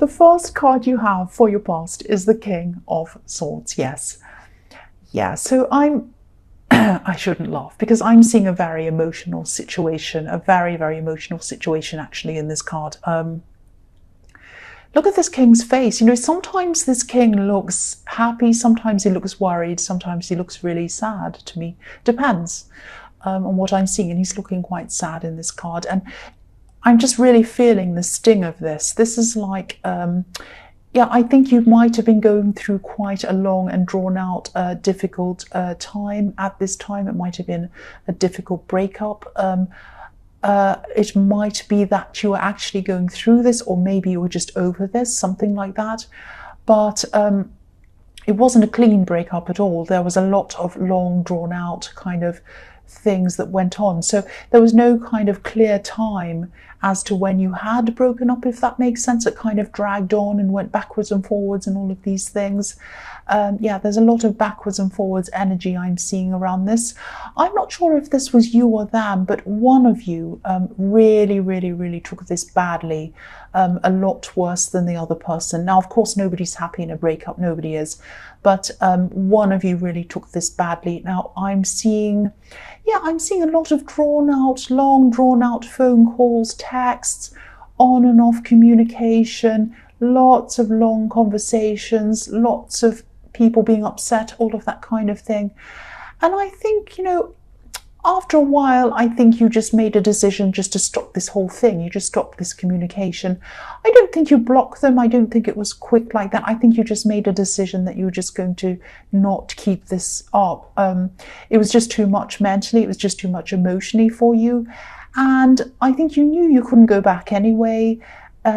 The first card you have for your past is the King of Swords. Yes. Yeah, so I shouldn't laugh because I'm seeing a very emotional situation, a very, very emotional situation actually in this card. Look at this king's face. You know, sometimes this king looks happy, sometimes he looks worried, sometimes he looks really sad to me. Depends on what I'm seeing, and he's looking quite sad in this card. And I'm just really feeling the sting of this. This is like, yeah, I think you might have been going through quite a long and drawn out, difficult time at this time. It might have been a difficult breakup. It might be that you are actually going through this, or maybe you were just over this, something like that. But it wasn't a clean breakup at all. There was a lot of long drawn out kind of things that went on. So there was no kind of clear time as to when you had broken up, if that makes sense. It kind of dragged on and went backwards and forwards and all of these things. Yeah, there's a lot of backwards and forwards energy I'm seeing around this. I'm not sure if this was you or them, but one of you really, really, really took this badly, a lot worse than the other person. Now, of course, nobody's happy in a breakup, nobody is, but one of you really took this badly. Now, I'm seeing a lot of long drawn out phone calls, texts, on and off communication, lots of long conversations, lots of people being upset, all of that kind of thing. And I think, you know, after a while, I think you just made a decision just to stop this whole thing. You just stopped this communication. I don't think you blocked them. I don't think it was quick like that. I think you just made a decision that you were just going to not keep this up. It was just too much mentally. It was just too much emotionally for you. And I think you knew you couldn't go back anyway.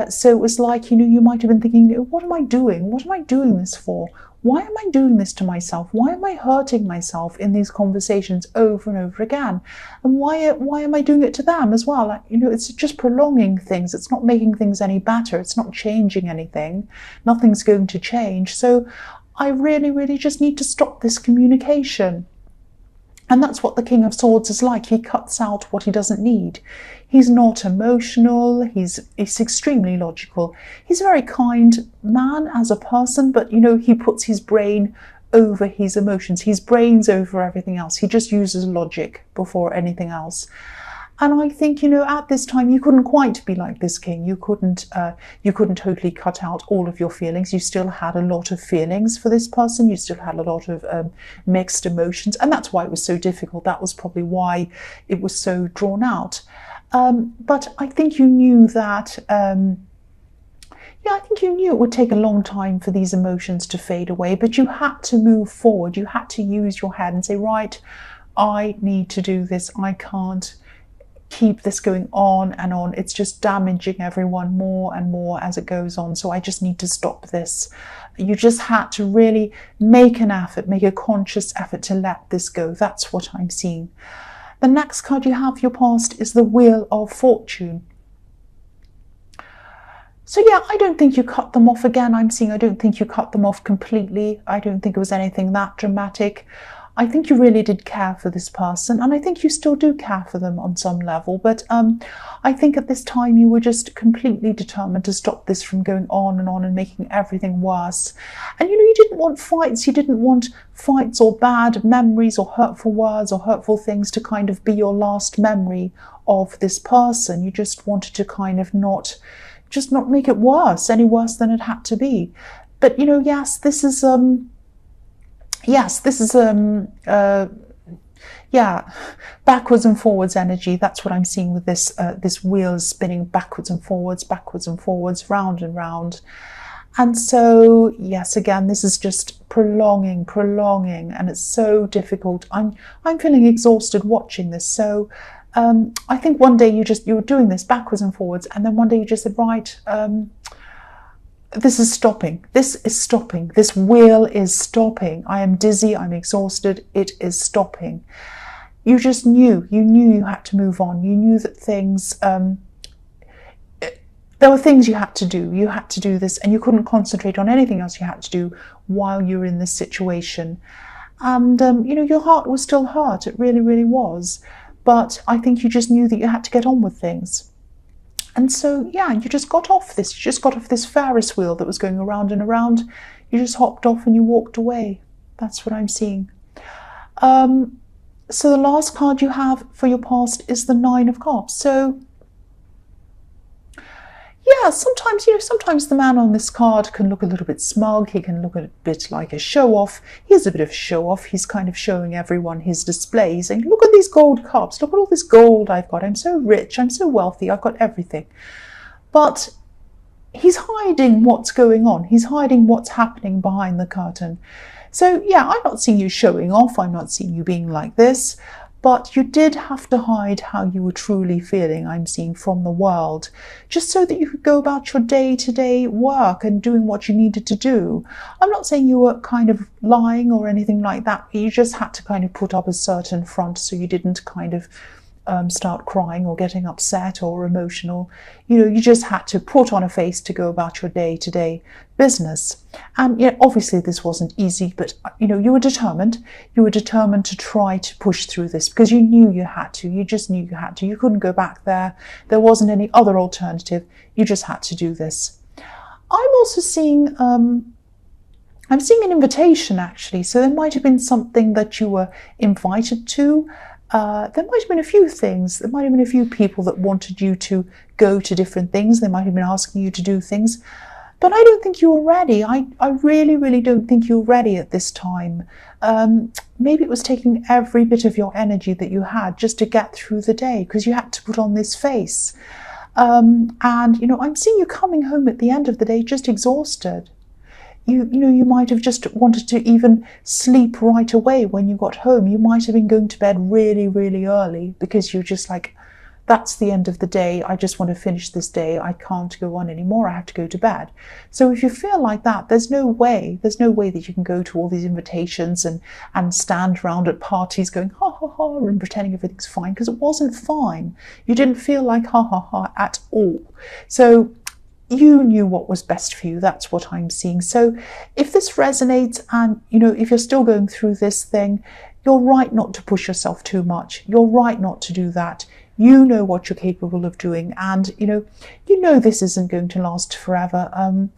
So it was like, you know, you might have been thinking, what am I doing? What am I doing this for? Why am I doing this to myself? Why am I hurting myself in these conversations over and over again? And why am I doing it to them as well? Like, you know, it's just prolonging things. It's not making things any better. It's not changing anything. Nothing's going to change. So I really, really just need to stop this communication. And that's what the King of Swords is like. He cuts out what he doesn't need. He's not emotional. He's extremely logical. He's a very kind man as a person, but, you know, he puts his brain over his emotions. His brain's over everything else. He just uses logic before anything else. And I think, you know, at this time, you couldn't quite be like this king. You couldn't totally cut out all of your feelings. You still had a lot of feelings for this person. You still had a lot of mixed emotions. And that's why it was so difficult. That was probably why it was so drawn out. But I think you knew that, I think you knew it would take a long time for these emotions to fade away, but you had to move forward. You had to use your head and say, right, I need to do this. I can't keep this going on and on. It's just damaging everyone more and more as it goes on. So I just need to stop this. You just had to really make an effort, make a conscious effort to let this go. That's what I'm seeing. The next card you have for your past is the Wheel of Fortune. So yeah, I don't think you cut them off again. I don't think you cut them off completely. I don't think it was anything that dramatic. I think you really did care for this person, and I think you still do care for them on some level. But I think at this time you were just completely determined to stop this from going on and making everything worse. And you know, you didn't want fights. You didn't want fights or bad memories or hurtful words or hurtful things to kind of be your last memory of this person. You just wanted to kind of not make it worse, any worse than it had to be. But you know, yes, this is backwards and forwards energy. That's what I'm seeing with this. This wheel is spinning backwards and forwards, round and round. And so, yes, again, this is just prolonging, and it's so difficult. I'm feeling exhausted watching this. So I think one day you were doing this backwards and forwards, and then one day you just said, right, this is stopping. This is stopping. This wheel is stopping. I am dizzy. I'm exhausted. It is stopping. You just knew. You knew you had to move on. You knew that things, there were things you had to do. You had to do this, and you couldn't concentrate on anything else you had to do while you were in this situation. And, you know, your heart was still hurt. It really, really was. But I think you just knew that you had to get on with things. And so, yeah, you just got off this. You just got off this Ferris wheel that was going around and around. You just hopped off and you walked away. That's what I'm seeing. So the last card you have for your past is the Nine of Cups. So, yeah, sometimes the man on this card can look a little bit smug. He can look a bit like a show-off. He's a bit of a show-off. He's kind of showing everyone his display, saying, look at these gold cups. Look at all this gold I've got. I'm so rich. I'm so wealthy. I've got everything. But he's hiding what's going on. He's hiding what's happening behind the curtain. So, yeah, I'm not seeing you showing off. I'm not seeing you being like this. But you did have to hide how you were truly feeling, I'm seeing, from the world, just so that you could go about your day-to-day work and doing what you needed to do. I'm not saying you were kind of lying or anything like that. You just had to kind of put up a certain front so you didn't kind of start crying or getting upset or emotional. You just had to put on a face to go about your day-to-day business. And obviously this wasn't easy, but you were determined. You were determined to try to push through this because you knew you had to. You just knew you had to. You couldn't go back there. There wasn't any other alternative. You just had to do this. I'm also seeing I'm seeing an invitation, actually. So there might have been something that you were invited to. There might have been a few things. There might have been a few people that wanted you to go to different things. They might have been asking you to do things. But I don't think you were ready. I really, really don't think you were ready at this time. Maybe it was taking every bit of your energy that you had just to get through the day because you had to put on this face. And, I'm seeing you coming home at the end of the day just exhausted. You might have just wanted to even sleep right away when you got home. You might have been going to bed really, really early because you're just like, that's the end of the day. I just want to finish this day. I can't go on anymore. I have to go to bed. So if you feel like that, there's no way that you can go to all these invitations and stand around at parties going ha ha ha and pretending everything's fine, because it wasn't fine. You didn't feel like ha ha ha at all. So you knew what was best for you. That's what I'm seeing. So if this resonates and, if you're still going through this thing, you're right not to push yourself too much. You're right not to do that. You know what you're capable of doing. And, this isn't going to last forever.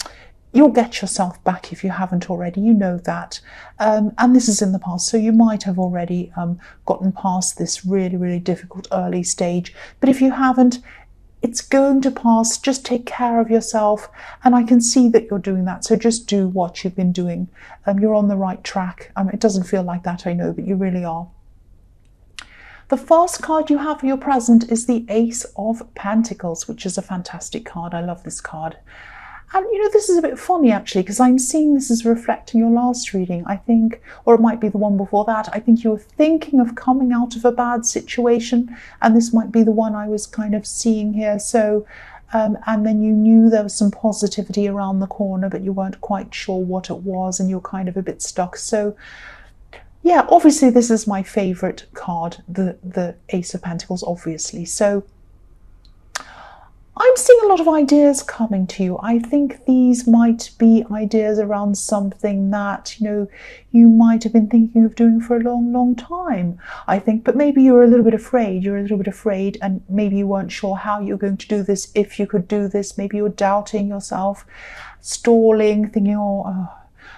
You'll get yourself back if you haven't already. You know that. And this is in the past. So you might have already gotten past this really, really difficult early stage. But if you haven't, it's going to pass. Just take care of yourself. And I can see that you're doing that. So just do what you've been doing. You're on the right track. It doesn't feel like that, I know, but you really are. The first card you have for your present is the Ace of Pentacles, which is a fantastic card. I love this card. And, this is a bit funny, actually, because I'm seeing this as reflecting your last reading, I think, or it might be the one before that. I think you were thinking of coming out of a bad situation, and this might be the one I was kind of seeing here. So, and then you knew there was some positivity around the corner, but you weren't quite sure what it was, and you're kind of a bit stuck. So, yeah, obviously this is my favourite card, the Ace of Pentacles, obviously. So I'm seeing a lot of ideas coming to you. I think these might be ideas around something that, you might have been thinking of doing for a long, long time, I think. But maybe you were a little bit afraid. And maybe you weren't sure how you were going to do this, if you could do this. Maybe you were doubting yourself, stalling, thinking,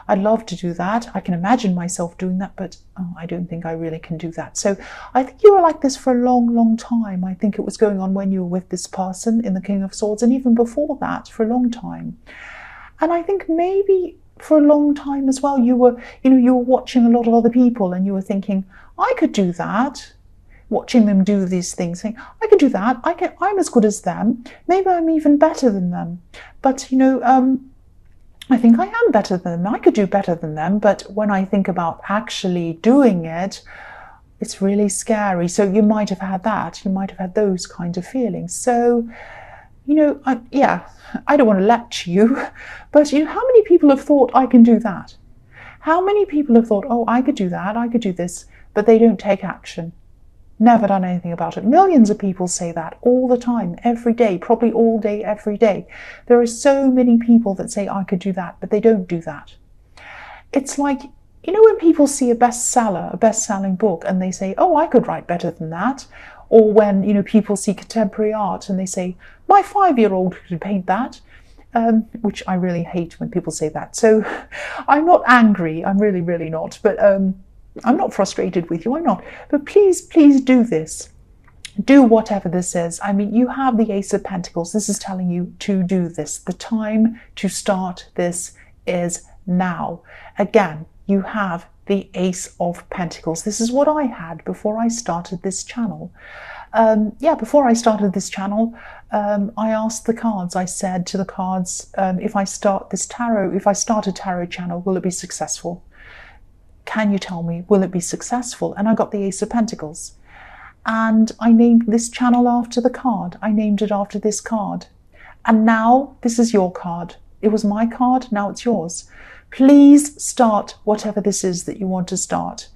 I'd love to do that. I can imagine myself doing that, but I don't think I really can do that. So I think you were like this for a long, long time. I think it was going on when you were with this person in the King of Swords, and even before that for a long time. And I think maybe for a long time as well, you were watching a lot of other people and you were thinking, I could do that. Watching them do these things, saying, I could do that. I'm as good as them. Maybe I'm even better than them. But, I think I am better than them. I could do better than them. But when I think about actually doing it, it's really scary. So you might have had that. You might have had those kind of feelings. So, I don't want to lecture you, but how many people have thought, I can do that? How many people have thought, oh, I could do that, I could do this, but they don't take action? Never done anything about it. Millions of people say that all the time, every day, probably all day, every day. There are so many people that say, I could do that, but they don't do that. It's like, when people see a bestseller, a best-selling book, and they say, oh, I could write better than that, Or when, you know, people see contemporary art and they say, my 5-year-old could paint that, which I really hate when people say that. So I'm not angry, I'm really, really not, but I'm not frustrated with you, I'm not. But please, please do this. Do whatever this is. I mean, you have the Ace of Pentacles. This is telling you to do this. The time to start this is now. Again, you have the Ace of Pentacles. This is what I had before I started this channel. Before I started this channel, I asked the cards, I said to the cards, if I start a tarot channel, will it be successful? Can you tell me, will it be successful? And I got the Ace of Pentacles. And I named this channel after the card. I named it after this card. And now this is your card. It was my card, now it's yours. Please start whatever this is that you want to start.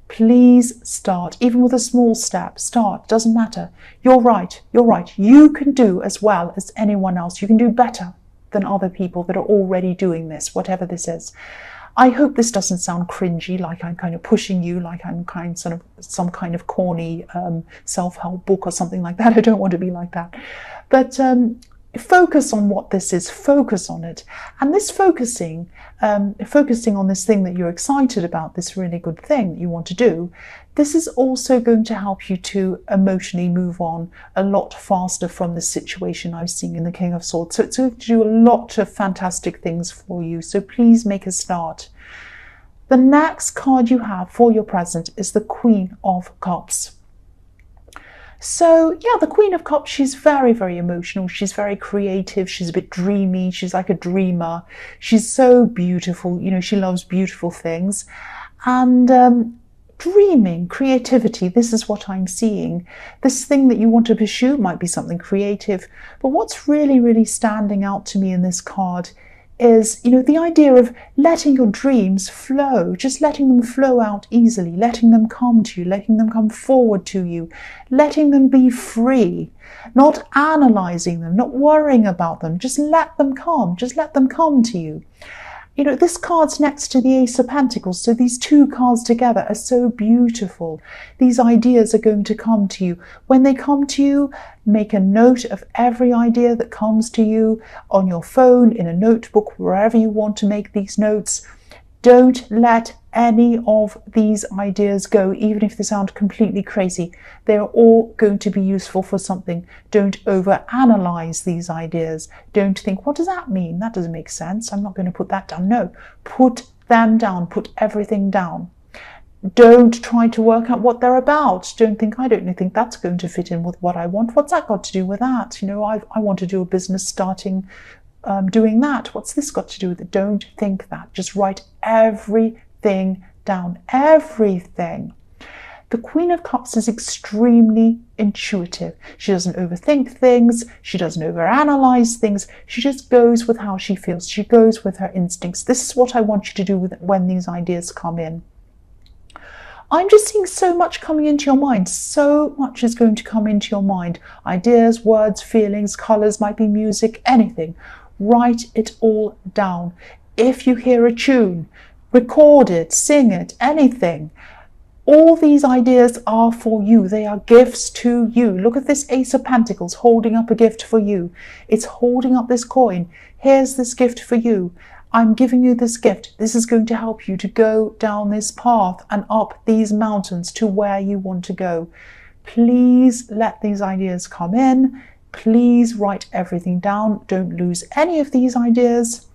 Please start, even with a small step, start, doesn't matter. You're right, you're right. You can do as well as anyone else. You can do better than other people that are already doing this, whatever this is. I hope this doesn't sound cringy, like I'm kind of pushing you, like I'm some kind of corny self-help book or something like that. I don't want to be like that. But focus on what this is, focus on it. And this focusing on this thing that you're excited about, this really good thing that you want to do, this is also going to help you to emotionally move on a lot faster from the situation I was seeing in the King of Swords. So it's going to do a lot of fantastic things for you. So please make a start. The next card you have for your present is the Queen of Cups. So yeah, the Queen of Cups, she's very, very emotional. She's very creative. She's a bit dreamy. She's like a dreamer. She's so beautiful. You know, she loves beautiful things. And dreaming, creativity, this is what I'm seeing. This thing that you want to pursue might be something creative. But what's really, really standing out to me in this card is, you know, the idea of letting your dreams flow, just letting them flow out easily, letting them come to you, letting them come forward to you, letting them be free, not analyzing them, not worrying about them, just let them come to you. You know, this card's next to the Ace of Pentacles, so these two cards together are so beautiful. These ideas are going to come to you. When they come to you, make a note of every idea that comes to you on your phone, in a notebook, wherever you want to make these notes. Don't let any of these ideas go, even if they sound completely crazy. They're all going to be useful for something. Don't overanalyze these ideas. Don't think, what does that mean? That doesn't make sense. I'm not going to put that down. No, put them down. Put everything down. Don't try to work out what they're about. Don't think, I don't think that's going to fit in with what I want. What's that got to do with that? You know, I want to do a business starting doing that. What's this got to do with it? Don't think that. Just write everything down. Everything. The Queen of Cups is extremely intuitive. She doesn't overthink things. She doesn't overanalyze things. She just goes with how she feels. She goes with her instincts. This is what I want you to do when these ideas come in. I'm just seeing so much coming into your mind. So much is going to come into your mind. Ideas, words, feelings, colors, might be music, anything. Write it all down. If you hear a tune, record it, sing it, anything. All these ideas are for you. They are gifts to you. Look at this Ace of Pentacles holding up a gift for you. It's holding up this coin. Here's this gift for you. I'm giving you this gift. This is going to help you to go down this path and up these mountains to where you want to go. Please let these ideas come in. Please write everything down. Don't lose any of these ideas.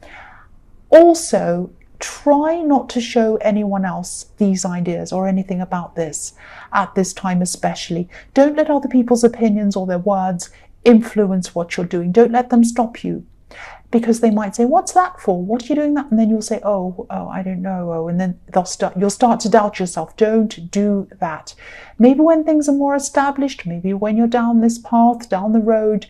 Also, try not to show anyone else these ideas or anything about this at this time especially. Don't let other people's opinions or their words influence what you're doing. Don't let them stop you. Because they might say, what's that for? What are you doing that? And then you'll say, oh, I don't know. And then you'll start to doubt yourself. Don't do that. Maybe when things are more established, maybe when you're down this path, down the road,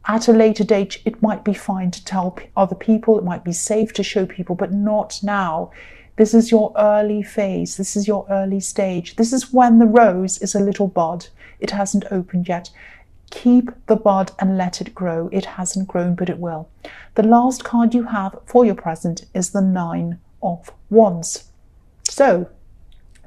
at a later date, it might be fine to tell other people. It might be safe to show people, but not now. This is your early phase. This is your early stage. This is when the rose is a little bud. It hasn't opened yet. Keep the bud and let it grow. It hasn't grown, but it will. The last card you have for your present is the Nine of Wands. So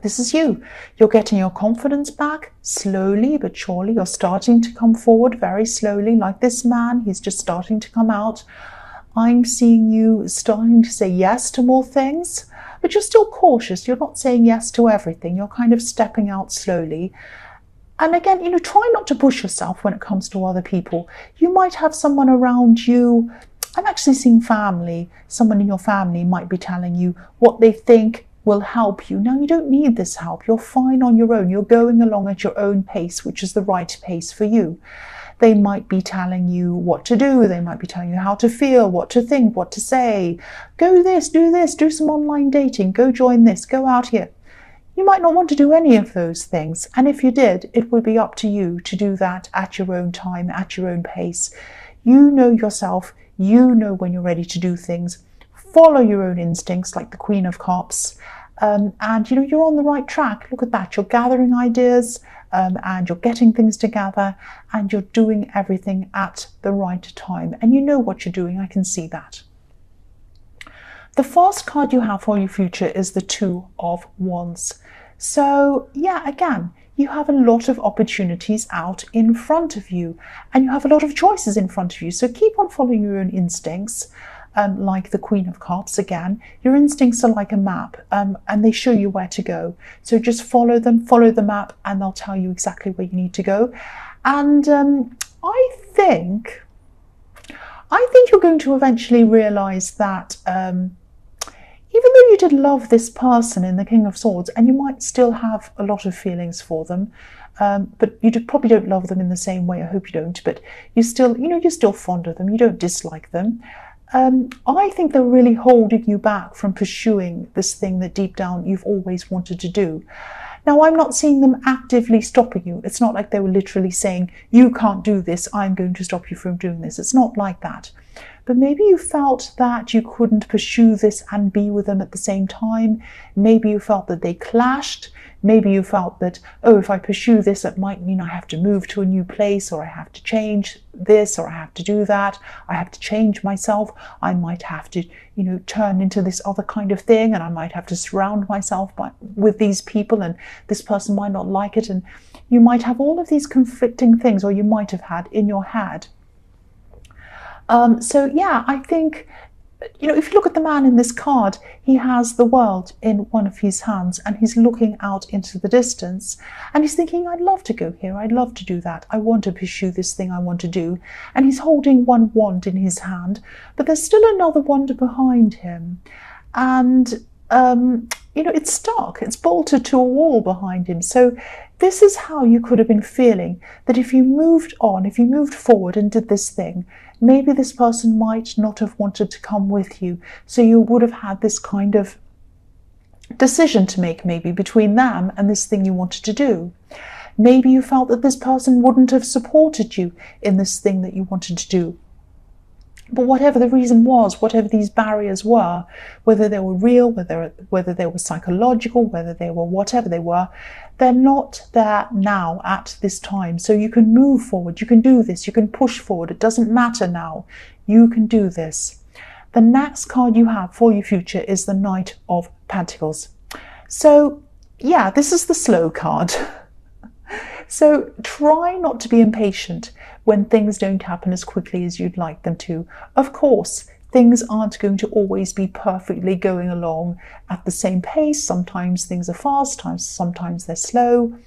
This is you. You're getting your confidence back slowly but surely. You're starting to come forward very slowly, like this man. He's just starting to come out. I'm seeing you starting to say yes to more things, but you're still cautious. You're not saying yes to everything. You're kind of stepping out slowly. And again, try not to push yourself when it comes to other people. You might have someone around you. I'm actually seeing family. Someone in your family might be telling you what they think will help you. Now, you don't need this help. You're fine on your own. You're going along at your own pace, which is the right pace for you. They might be telling you what to do. They might be telling you how to feel, what to think, what to say. Go this, do some online dating, go join this, go out here. You might not want to do any of those things. And if you did, it would be up to you to do that at your own time, at your own pace. You know yourself. You know when you're ready to do things. Follow your own instincts, like the Queen of Cups. And you're on the right track. Look at that. You're gathering ideas and you're getting things together and you're doing everything at the right time. And you know what you're doing. I can see that. The first card you have for your future is the Two of Wands. So yeah, again, you have a lot of opportunities out in front of you and you have a lot of choices in front of you. So keep on following your own instincts. Like the Queen of Cups, again, your instincts are like a map and they show you where to go. So just follow them, follow the map, and they'll tell you exactly where you need to go. And I think you're going to eventually realize that even though you did love this person in the King of Swords, and you might still have a lot of feelings for them, but you probably don't love them in the same way. I hope you don't, but you're still fond of them. You don't dislike them. I think they're really holding you back from pursuing this thing that deep down you've always wanted to do. Now, I'm not seeing them actively stopping you. It's not like they were literally saying, you can't do this, I'm going to stop you from doing this. It's not like that. But maybe you felt that you couldn't pursue this and be with them at the same time. Maybe you felt that they clashed. Maybe you felt that, oh, if I pursue this, it might mean I have to move to a new place, or I have to change this, or I have to do that. I have to change myself. I might have to, turn into this other kind of thing, and I might have to surround myself with these people, and this person might not like it. And you might have all of these conflicting things, or you might have had in your head. So yeah, I think, if you look at the man in this card, he has the world in one of his hands and he's looking out into the distance and he's thinking, I'd love to go here. I'd love to do that. I want to pursue this thing I want to do. And he's holding one wand in his hand, but there's still another wand behind him. And, it's stuck. It's bolted to a wall behind him. So this is how you could have been feeling, that if you moved on, if you moved forward and did this thing, maybe this person might not have wanted to come with you. So you would have had this kind of decision to make, maybe between them and this thing you wanted to do. Maybe you felt that this person wouldn't have supported you in this thing that you wanted to do. But whatever the reason was, whatever these barriers were, whether they were real, whether they were psychological, whether they were whatever they were, they're not there now at this time. So you can move forward, you can do this, you can push forward. It doesn't matter now. You can do this. The next card you have for your future is the Knight of Pentacles. So yeah, this is the slow card. So try not to be impatient when things don't happen as quickly as you'd like them to. Of course, things aren't going to always be perfectly going along at the same pace. Sometimes things are fast, sometimes they're slow.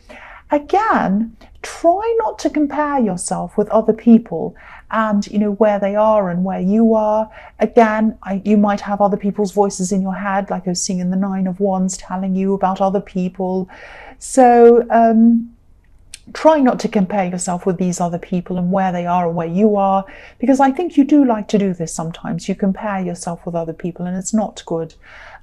Again, try not to compare yourself with other people and where they are and where you are. Again, you might have other people's voices in your head, like I was seeing in the Nine of Wands, telling you about other people. So try not to compare yourself with these other people and where they are and where you are, because I think you do like to do this sometimes. You compare yourself with other people and it's not good.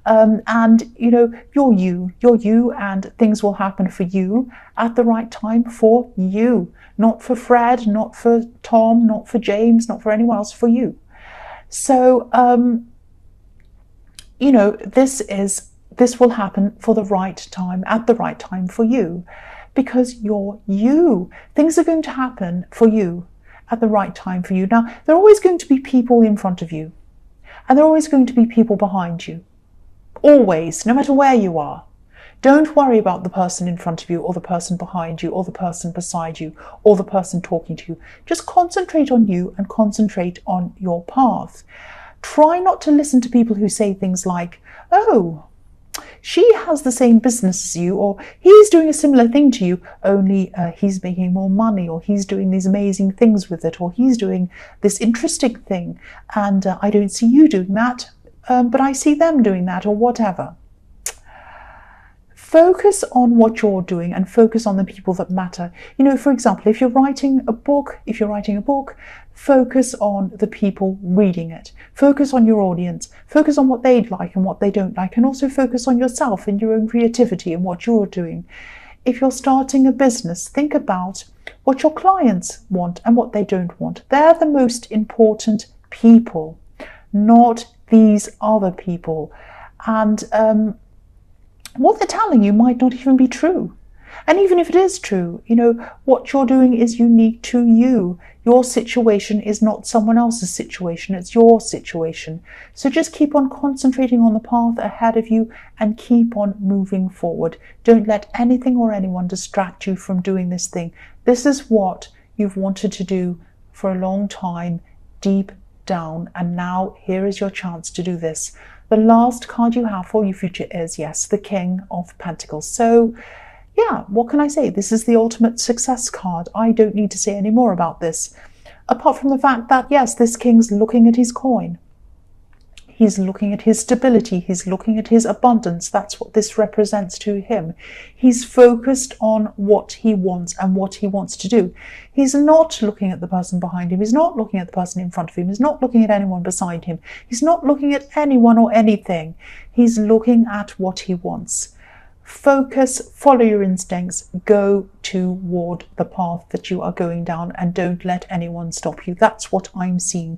And you're you, and things will happen for you at the right time for you, not for Fred, not for Tom, not for James, not for anyone else, for you. So this will happen for the right time, at the right time for you, because you're you. Things are going to happen for you at the right time for you. Now, there are always going to be people in front of you, and there are always going to be people behind you. Always, no matter where you are. Don't worry about the person in front of you or the person behind you or the person beside you or the person talking to you. Just concentrate on you and concentrate on your path. Try not to listen to people who say things like, oh, she has the same business as you, or he's doing a similar thing to you, only he's making more money, or he's doing these amazing things with it, or he's doing this interesting thing, and I don't see you doing that, but I see them doing that, or whatever. Focus on what you're doing and focus on the people that matter. You know, for example, if you're writing a book, focus on the people reading it. Focus on your audience. Focus on what they'd like and what they don't like, and also focus on yourself and your own creativity and what you're doing. If you're starting a business, think about what your clients want and what they don't want. They're the most important people, not these other people. And what they're telling you might not even be true. And even if it is true, you know, what you're doing is unique to you. Your situation is not someone else's situation, it's your situation. So just keep on concentrating on the path ahead of you and keep on moving forward. Don't let anything or anyone distract you from doing this thing. This is what you've wanted to do for a long time, deep down, and now here is your chance to do this. The last card you have for your future is, yes, the King of Pentacles. So, yeah, what can I say? This is the ultimate success card. I don't need to say any more about this, apart from the fact that, yes, this King's looking at his coin. He's looking at his stability. He's looking at his abundance. That's what this represents to him. He's focused on what he wants and what he wants to do. He's not looking at the person behind him. He's not looking at the person in front of him. He's not looking at anyone beside him. He's not looking at anyone or anything. He's looking at what he wants. Focus, follow your instincts, go toward the path that you are going down, and don't let anyone stop you. That's what I'm seeing